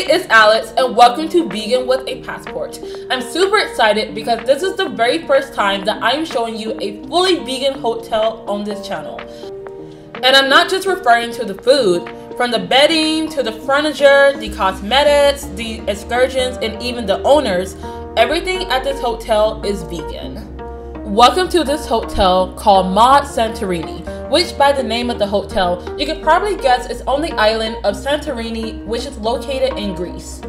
Hey, it's Alex and welcome to Vegan with a Passport. I'm super excited because this is the very first time that I'm showing you a fully vegan hotel on this channel. And I'm not just referring to the food, from the bedding to the furniture, the cosmetics, the excursions, and even the owners, everything at this hotel is vegan. Welcome to this hotel called Mod Santorini, which by the name of the hotel, you could probably guess it's on the island of Santorini, which is located in Greece.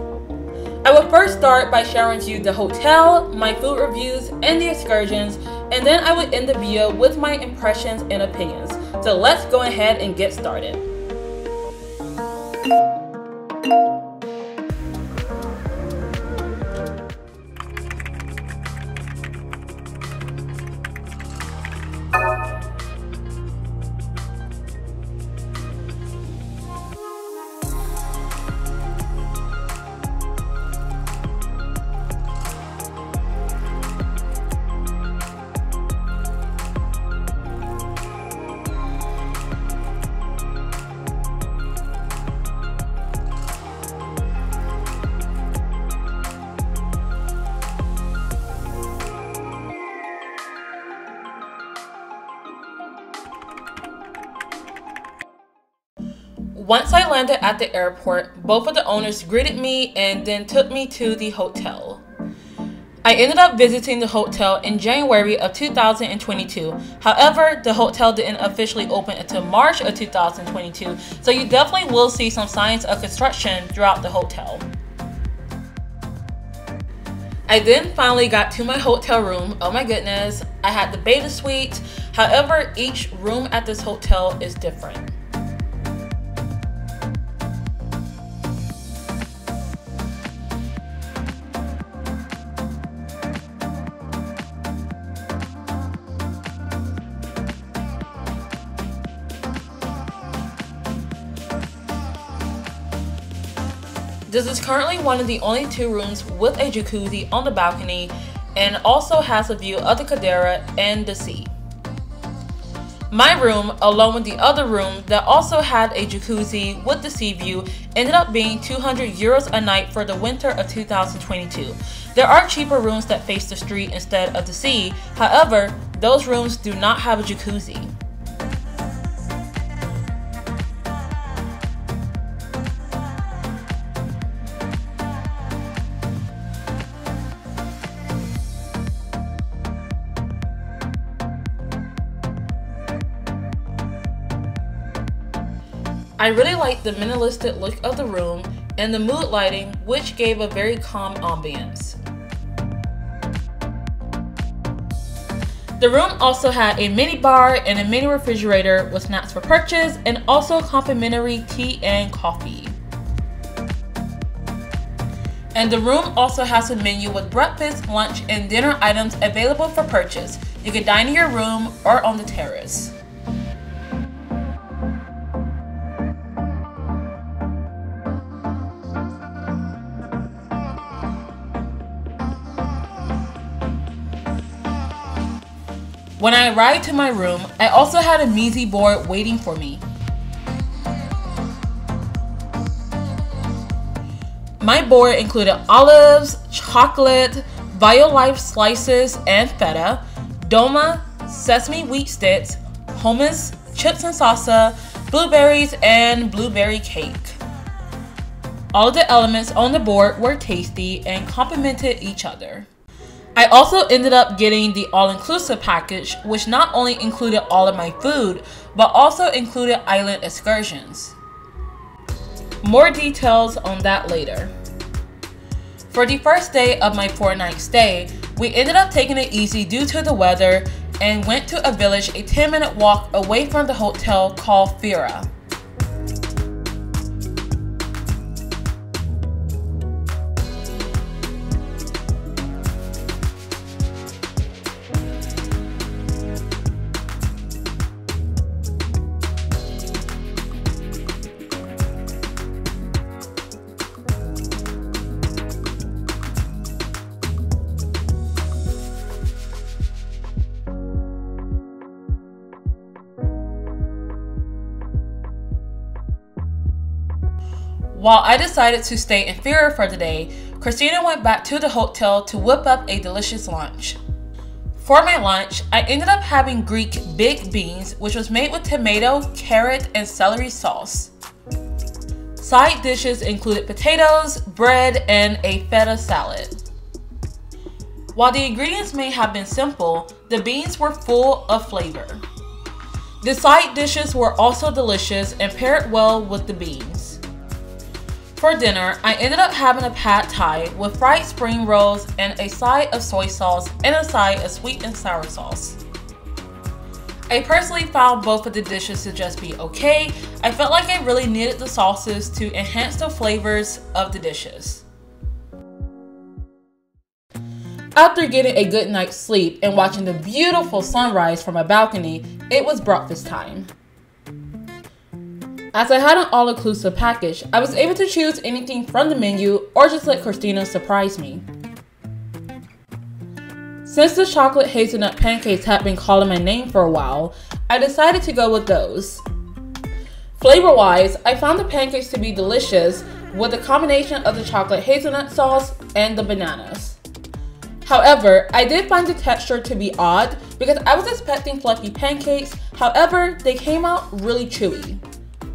I will first start by sharing with you the hotel, my food reviews, and the excursions, and then I would end the video with my impressions and opinions. So let's go ahead and get started. Once I landed at the airport, both of the owners greeted me and then took me to the hotel. I ended up visiting the hotel in January of 2022. However, the hotel didn't officially open until March of 2022, so you definitely will see some signs of construction throughout the hotel. I then finally got to my hotel room. Oh my goodness, I had the beta suite. However, each room at this hotel is different. This is currently one of the only two rooms with a jacuzzi on the balcony and also has a view of the Caldera and the sea. My room, along with the other room that also had a jacuzzi with the sea view, ended up being 200 euros a night for the winter of 2022. There are cheaper rooms that face the street instead of the sea. However, those rooms do not have a jacuzzi. I really liked the minimalistic look of the room and the mood lighting, which gave a very calm ambience. The room also had a mini bar and a mini refrigerator with snacks for purchase and also complimentary tea and coffee. And the room also has a menu with breakfast, lunch, and dinner items available for purchase. You can dine in your room or on the terrace. When I arrived to my room, I also had a Mezi board waiting for me. My board included olives, chocolate, Violife slices and feta, doma, sesame wheat sticks, hummus, chips and salsa, blueberries, and blueberry cake. All of the elements on the board were tasty and complemented each other. I also ended up getting the all-inclusive package, which not only included all of my food, but also included island excursions. More details on that later. For the first day of my 4-night stay, we ended up taking it easy due to the weather and went to a village a 10-minute walk away from the hotel called Fira. While I decided to stay inferior for the day, Christina went back to the hotel to whip up a delicious lunch. For my lunch, I ended up having Greek baked beans, which was made with tomato, carrot, and celery sauce. Side dishes included potatoes, bread, and a feta salad. While the ingredients may have been simple, the beans were full of flavor. The side dishes were also delicious and paired well with the beans. For dinner, I ended up having a pad thai with fried spring rolls and a side of soy sauce and a side of sweet and sour sauce. I personally found both of the dishes to just be okay. I felt like I really needed the sauces to enhance the flavors of the dishes. After getting a good night's sleep and watching the beautiful sunrise from my balcony, it was breakfast time. As I had an all-inclusive package, I was able to choose anything from the menu or just let Christina surprise me. Since the chocolate hazelnut pancakes had been calling my name for a while, I decided to go with those. Flavor-wise, I found the pancakes to be delicious with a combination of the chocolate hazelnut sauce and the bananas. However, I did find the texture to be odd because I was expecting fluffy pancakes, however, they came out really chewy.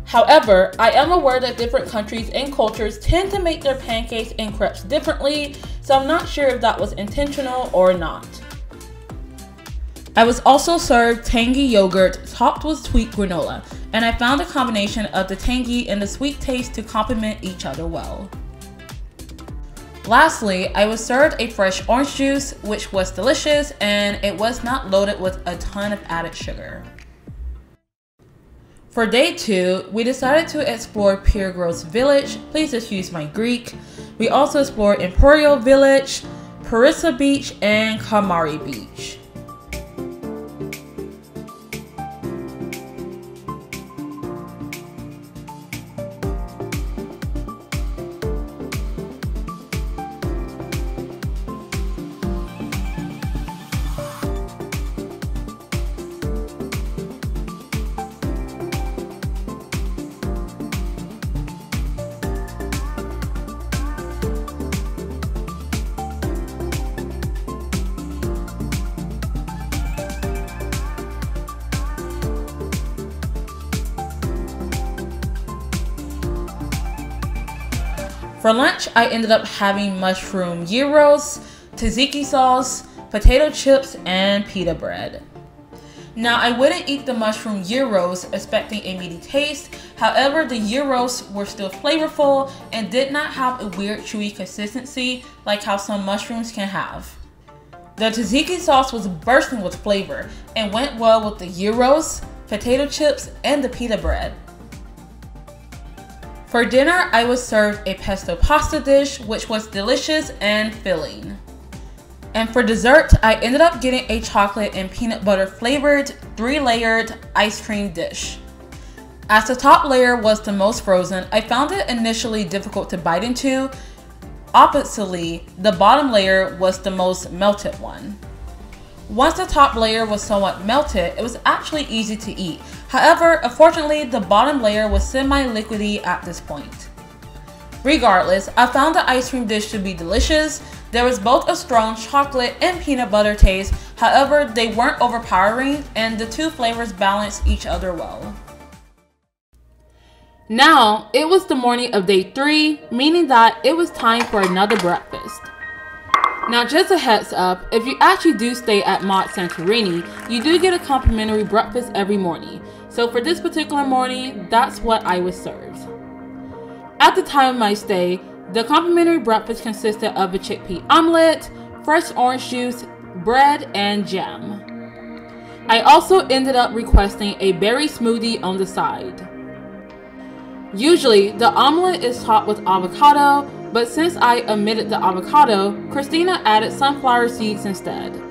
However, I am aware that different countries and cultures tend to make their pancakes and crepes differently, so I'm not sure if that was intentional or not. I was also served tangy yogurt topped with sweet granola, and I found the combination of the tangy and the sweet taste to complement each other well. Lastly, I was served a fresh orange juice, which was delicious, and it was not loaded with a ton of added sugar. For day 2, we decided to explore Pyrgos Village, please excuse my Greek. We also explored Imperial Village, Parissa Beach, and Kamari Beach. For lunch, I ended up having mushroom gyros, tzatziki sauce, potato chips, and pita bread. Now, I wouldn't eat the mushroom gyros expecting a meaty taste, however, the gyros were still flavorful and did not have a weird chewy consistency like how some mushrooms can have. The tzatziki sauce was bursting with flavor and went well with the gyros, potato chips, and the pita bread. For dinner, I was served a pesto pasta dish, which was delicious and filling. And for dessert, I ended up getting a chocolate and peanut butter flavored 3-layered ice cream dish. As the top layer was the most frozen, I found it initially difficult to bite into. Oppositely, the bottom layer was the most melted one. Once the top layer was somewhat melted, it was actually easy to eat. However, unfortunately, the bottom layer was semi-liquidy at this point. Regardless, I found the ice cream dish to be delicious. There was both a strong chocolate and peanut butter taste, however, they weren't overpowering and the two flavors balanced each other well. Now, it was the morning of day 3, meaning that it was time for another breakfast. Now, just a heads up, if you actually do stay at Mont Santorini, you do get a complimentary breakfast every morning. So for this particular morning, that's what I was served. At the time of my stay, the complimentary breakfast consisted of a chickpea omelet, fresh orange juice, bread, and jam. I also ended up requesting a berry smoothie on the side. Usually, the omelet is topped with avocado, but since I omitted the avocado, Christina added sunflower seeds instead.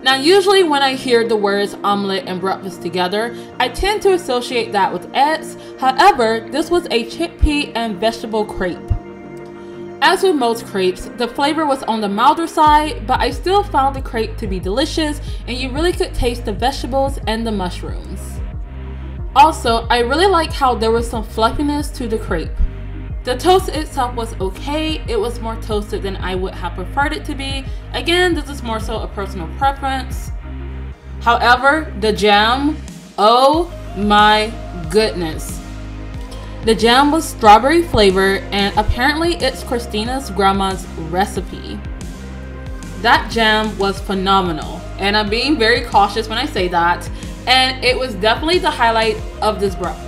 Now, usually when I hear the words omelet and breakfast together, I tend to associate that with eggs. However, this was a chickpea and vegetable crepe. As with most crepes, the flavor was on the milder side, but I still found the crepe to be delicious and you really could taste the vegetables and the mushrooms. Also, I really like how there was some fluffiness to the crepe. The toast itself was okay. It was more toasted than I would have preferred it to be. Again, this is more so a personal preference. However, the jam, oh my goodness. The jam was strawberry flavored, and apparently it's Christina's grandma's recipe. That jam was phenomenal, and I'm being very cautious when I say that, and it was definitely the highlight of this breakfast.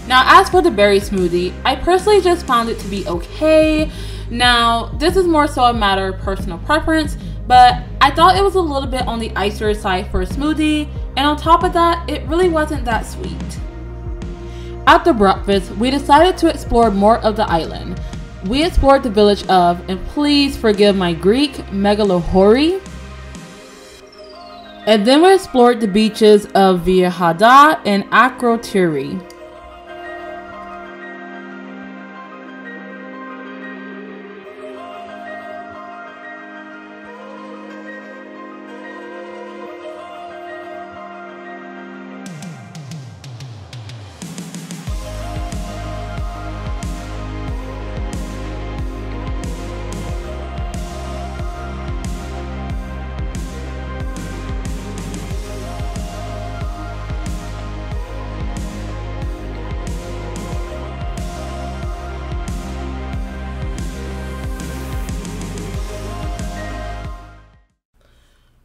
Now, as for the berry smoothie, I personally just found it to be okay. Now, this is more so a matter of personal preference, but I thought it was a little bit on the icier side for a smoothie, and on top of that, it really wasn't that sweet. After breakfast, we decided to explore more of the island. We explored the village of, and please forgive my Greek, Megalohori. And then we explored the beaches of Via Hada and Akrotiri.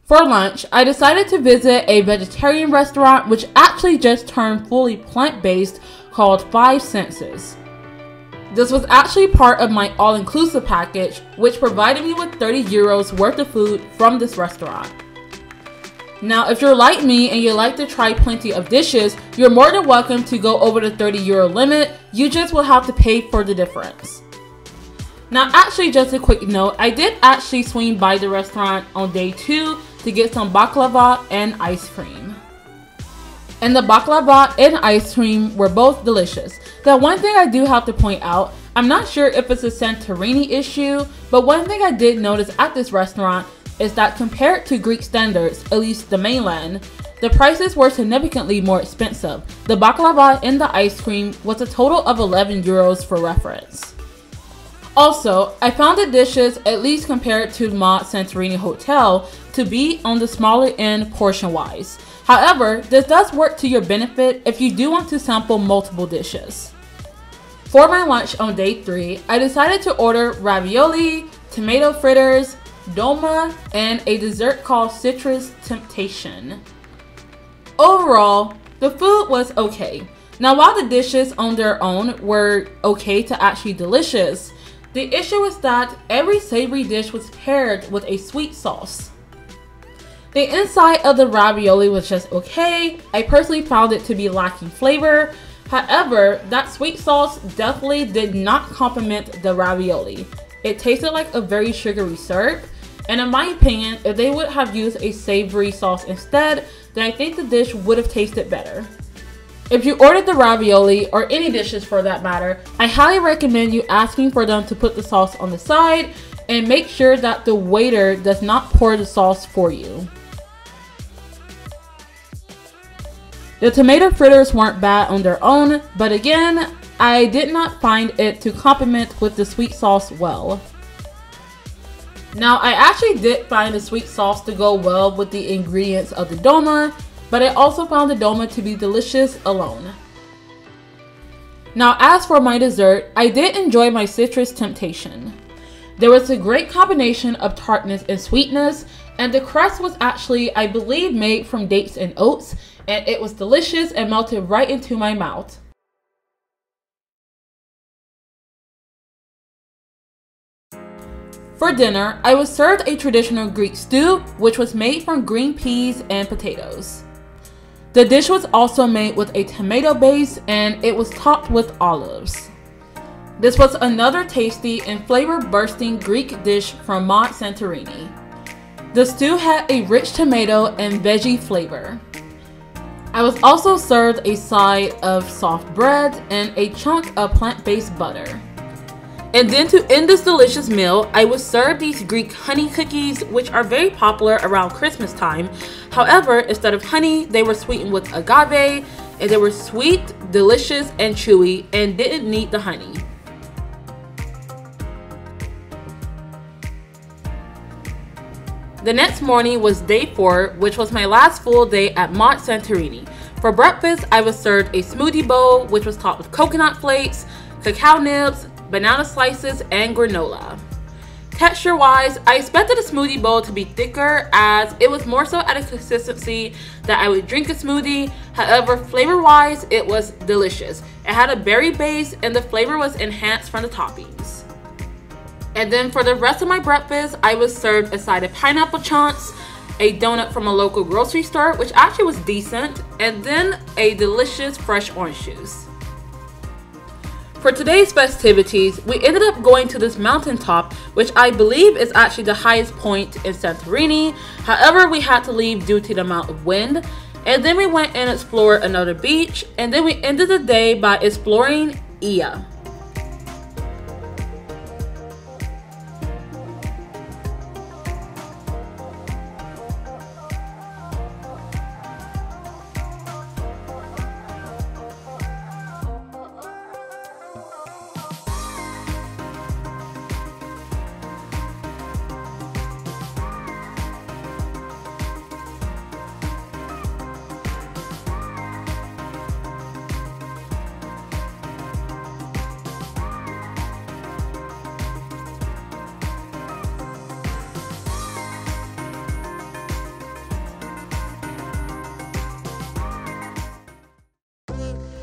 For lunch, I decided to visit a vegetarian restaurant which actually just turned fully plant-based called Five Senses. This was actually part of my all-inclusive package, which provided me with 30 euros worth of food from this restaurant. Now, if you're like me and you like to try plenty of dishes, you're more than welcome to go over the 30 euro limit. You just will have to pay for the difference. Now, actually, just a quick note, I did actually swing by the restaurant on day 2 to get some baklava and ice cream. And the baklava and ice cream were both delicious. The one thing I do have to point out, I'm not sure if it's a Santorini issue, but one thing I did notice at this restaurant is that compared to Greek standards, at least the mainland, the prices were significantly more expensive. The baklava and the ice cream was a total of 11 euros for reference. Also, I found the dishes, at least compared to the Mont Santorini Hotel, to be on the smaller end portion-wise. However, this does work to your benefit if you do want to sample multiple dishes. For my lunch on day 3, I decided to order ravioli, tomato fritters, dolma, and a dessert called Citrus Temptation. Overall, the food was okay. Now, while the dishes on their own were okay to actually delicious, the issue is that every savory dish was paired with a sweet sauce. The inside of the ravioli was just okay. I personally found it to be lacking flavor. However, that sweet sauce definitely did not complement the ravioli. It tasted like a very sugary syrup, and in my opinion, if they would have used a savory sauce instead, then I think the dish would have tasted better. If you ordered the ravioli, or any dishes for that matter, I highly recommend you asking for them to put the sauce on the side and make sure that the waiter does not pour the sauce for you. The tomato fritters weren't bad on their own, but again, I did not find it to complement with the sweet sauce well. Now, I actually did find the sweet sauce to go well with the ingredients of the dolma, but I also found the dolma to be delicious alone. Now, as for my dessert, I did enjoy my Citrus Temptation. There was a great combination of tartness and sweetness, and the crust was actually, I believe, made from dates and oats, and it was delicious and melted right into my mouth. For dinner, I was served a traditional Greek stew, which was made from green peas and potatoes. The dish was also made with a tomato base, and it was topped with olives. This was another tasty and flavor-bursting Greek dish from Mont Santorini. The stew had a rich tomato and veggie flavor. I was also served a side of soft bread and a chunk of plant-based butter. And then to end this delicious meal, I was served these Greek honey cookies, which are very popular around Christmas time. However, instead of honey, they were sweetened with agave, and they were sweet, delicious, and chewy, and didn't need the honey. The next morning was day 4, which was my last full day at Mont Santorini. For breakfast, I was served a smoothie bowl, which was topped with coconut flakes, cacao nibs, banana slices, and granola. Texture-wise, I expected the smoothie bowl to be thicker as it was more so at a consistency that I would drink a smoothie. However, flavor-wise, it was delicious. It had a berry base and the flavor was enhanced from the toppings. And then for the rest of my breakfast, I was served a side of pineapple chunks, a donut from a local grocery store, which actually was decent, and then a delicious fresh orange juice. For today's festivities, we ended up going to this mountaintop, which I believe is actually the highest point in Santorini. However, we had to leave due to the amount of wind, and then we went and explored another beach, and then we ended the day by exploring Oia.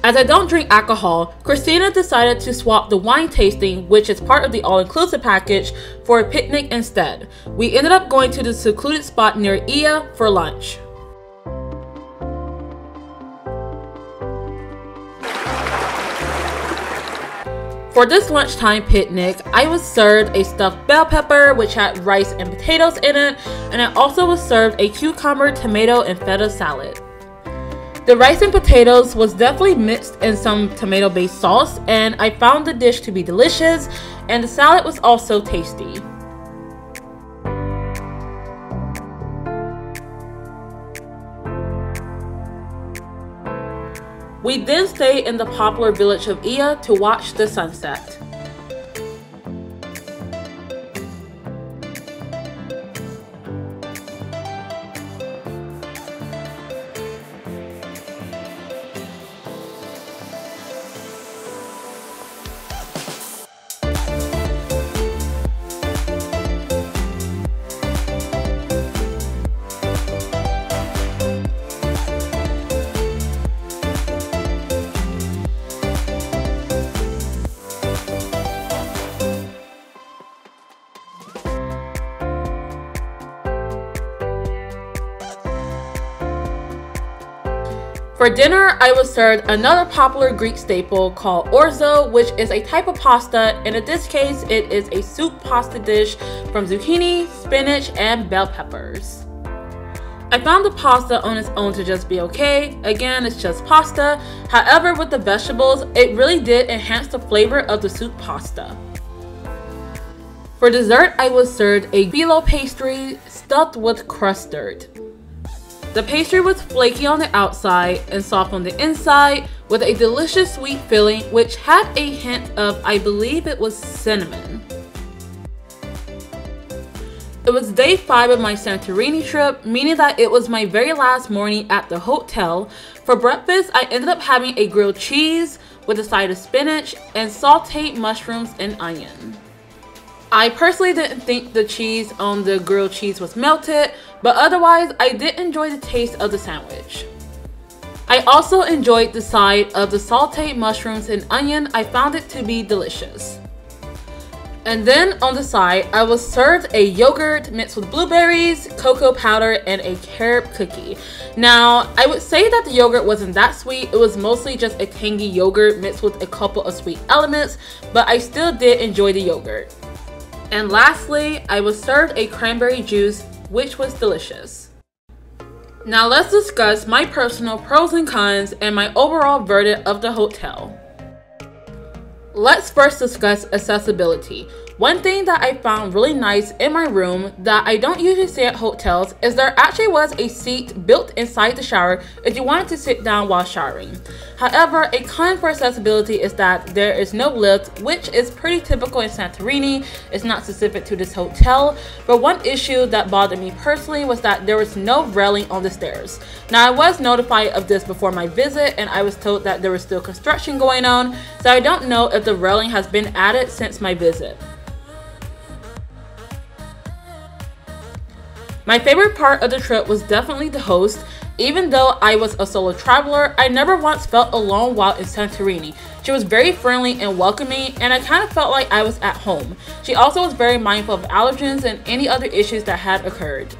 As I don't drink alcohol, Christina decided to swap the wine tasting, which is part of the all-inclusive package, for a picnic instead. We ended up going to the secluded spot near Oia for lunch. For this lunchtime picnic, I was served a stuffed bell pepper, which had rice and potatoes in it, and I also was served a cucumber, tomato, and feta salad. The rice and potatoes was definitely mixed in some tomato-based sauce, and I found the dish to be delicious, and the salad was also tasty. We then stayed in the popular village of Oia to watch the sunset. For dinner, I was served another popular Greek staple called orzo, which is a type of pasta, and in this case, it is a soup pasta dish from zucchini, spinach, and bell peppers. I found the pasta on its own to just be okay. Again, it's just pasta. However, with the vegetables, it really did enhance the flavor of the soup pasta. For dessert, I was served a phyllo pastry stuffed with custard. The pastry was flaky on the outside and soft on the inside with a delicious sweet filling which had a hint of, I believe it was cinnamon. It was day 5 of my Santorini trip, meaning that it was my very last morning at the hotel. For breakfast, I ended up having a grilled cheese with a side of spinach and sauteed mushrooms and onion. I personally didn't think the cheese on the grilled cheese was melted, but otherwise I did enjoy the taste of the sandwich. I also enjoyed the side of the sauteed mushrooms and onion. I found it to be delicious. And then on the side, I was served a yogurt mixed with blueberries, cocoa powder, and a carob cookie. Now, I would say that the yogurt wasn't that sweet. It was mostly just a tangy yogurt mixed with a couple of sweet elements, but I still did enjoy the yogurt. And lastly, I was served a cranberry juice, which was delicious. Now let's discuss my personal pros and cons and my overall verdict of the hotel. Let's first discuss accessibility. One thing that I found really nice in my room that I don't usually see at hotels is there actually was a seat built inside the shower if you wanted to sit down while showering. However, a con for accessibility is that there is no lift, which is pretty typical in Santorini. It's not specific to this hotel, but one issue that bothered me personally was that there was no railing on the stairs. Now, I was notified of this before my visit, and I was told that there was still construction going on, so I don't know if the railing has been added since my visit. My favorite part of the trip was definitely the host. Even though I was a solo traveler, I never once felt alone while in Santorini. She was very friendly and welcoming, and I kind of felt like I was at home. She also was very mindful of allergens and any other issues that had occurred.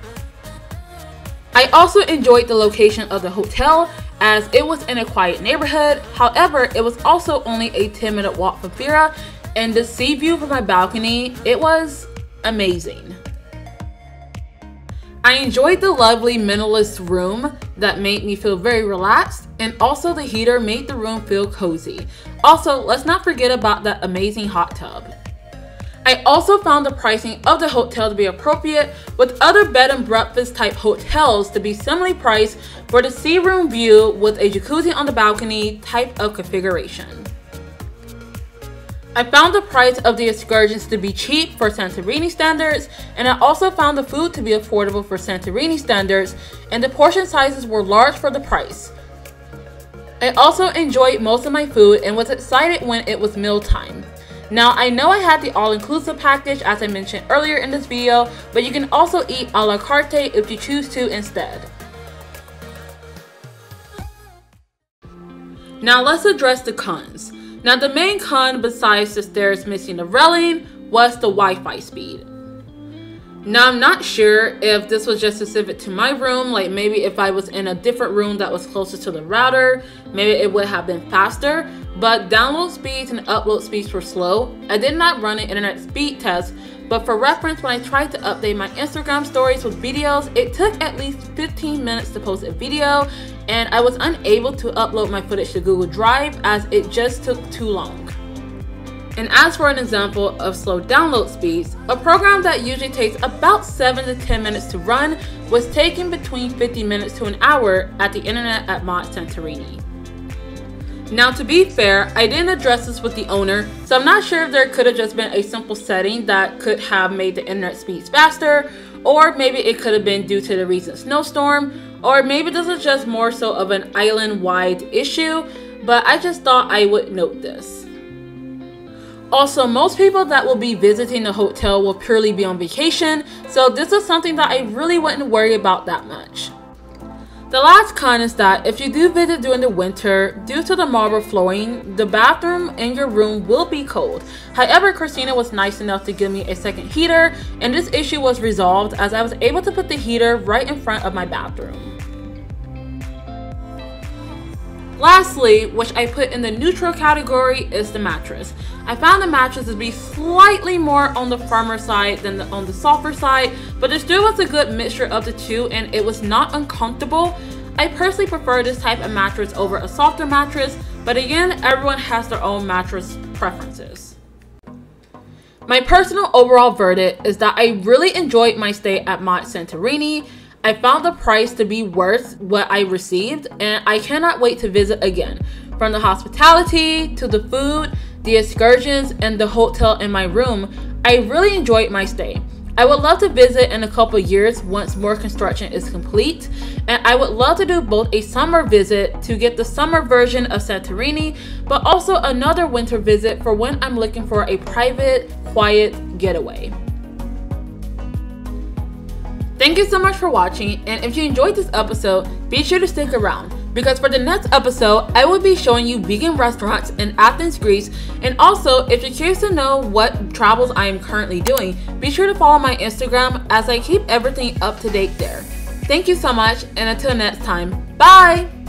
I also enjoyed the location of the hotel as it was in a quiet neighborhood. However, it was also only a 10-minute walk from Fira, and the sea view from my balcony, it was amazing. I enjoyed the lovely minimalist room that made me feel very relaxed, and also the heater made the room feel cozy. Also, let's not forget about that amazing hot tub. I also found the pricing of the hotel to be appropriate, with other bed and breakfast type hotels to be similarly priced for the sea room view with a jacuzzi on the balcony type of configuration. I found the price of the excursions to be cheap for Santorini standards, and I also found the food to be affordable for Santorini standards, and the portion sizes were large for the price. I also enjoyed most of my food and was excited when it was mealtime. Now, I know I had the all-inclusive package as I mentioned earlier in this video, but you can also eat a la carte if you choose to instead. Now let's address the cons. Now, the main con besides the stairs missing the railing was the Wi-Fi speed. Now, I'm not sure if this was just specific to my room, like maybe if I was in a different room that was closer to the router, maybe it would have been faster, but download speeds and upload speeds were slow. I did not run an internet speed test, but for reference, when I tried to update my Instagram stories with videos, it took at least 15 minutes to post a video, and I was unable to upload my footage to Google Drive as it just took too long. And as for an example of slow download speeds, a program that usually takes about 7 to 10 minutes to run was taking between 50 minutes to an hour at the internet at Mod Santorini. Now, to be fair, I didn't address this with the owner, so I'm not sure if there could have just been a simple setting that could have made the internet speeds faster, or maybe it could have been due to the recent snowstorm, or maybe this is just more so of an island-wide issue, but I just thought I would note this. Also, most people that will be visiting the hotel will purely be on vacation, so this is something that I really wouldn't worry about that much. The last con is that if you do visit during the winter, due to the marble flooring, the bathroom in your room will be cold. However, Christina was nice enough to give me a second heater, and this issue was resolved as I was able to put the heater right in front of my bathroom. Lastly, which I put in the neutral category, is the mattress. I found the mattress to be slightly more on the firmer side than on the softer side, but there still was a good mixture of the two and it was not uncomfortable. I personally prefer this type of mattress over a softer mattress, but again, everyone has their own mattress preferences. My personal overall verdict is that I really enjoyed my stay at Mod Santorini. I found the price to be worth what I received, and I cannot wait to visit again. From the hospitality to the food, the excursions, and the hotel in my room, I really enjoyed my stay. I would love to visit in a couple years once more construction is complete, and I would love to do both a summer visit to get the summer version of Santorini, but also another winter visit for when I'm looking for a private, quiet getaway. Thank you so much for watching, and if you enjoyed this episode, be sure to stick around, because for the next episode, I will be showing you vegan restaurants in Athens, Greece, and also, if you're curious to know what travels I am currently doing, be sure to follow my Instagram as I keep everything up to date there. Thank you so much, and until next time, bye!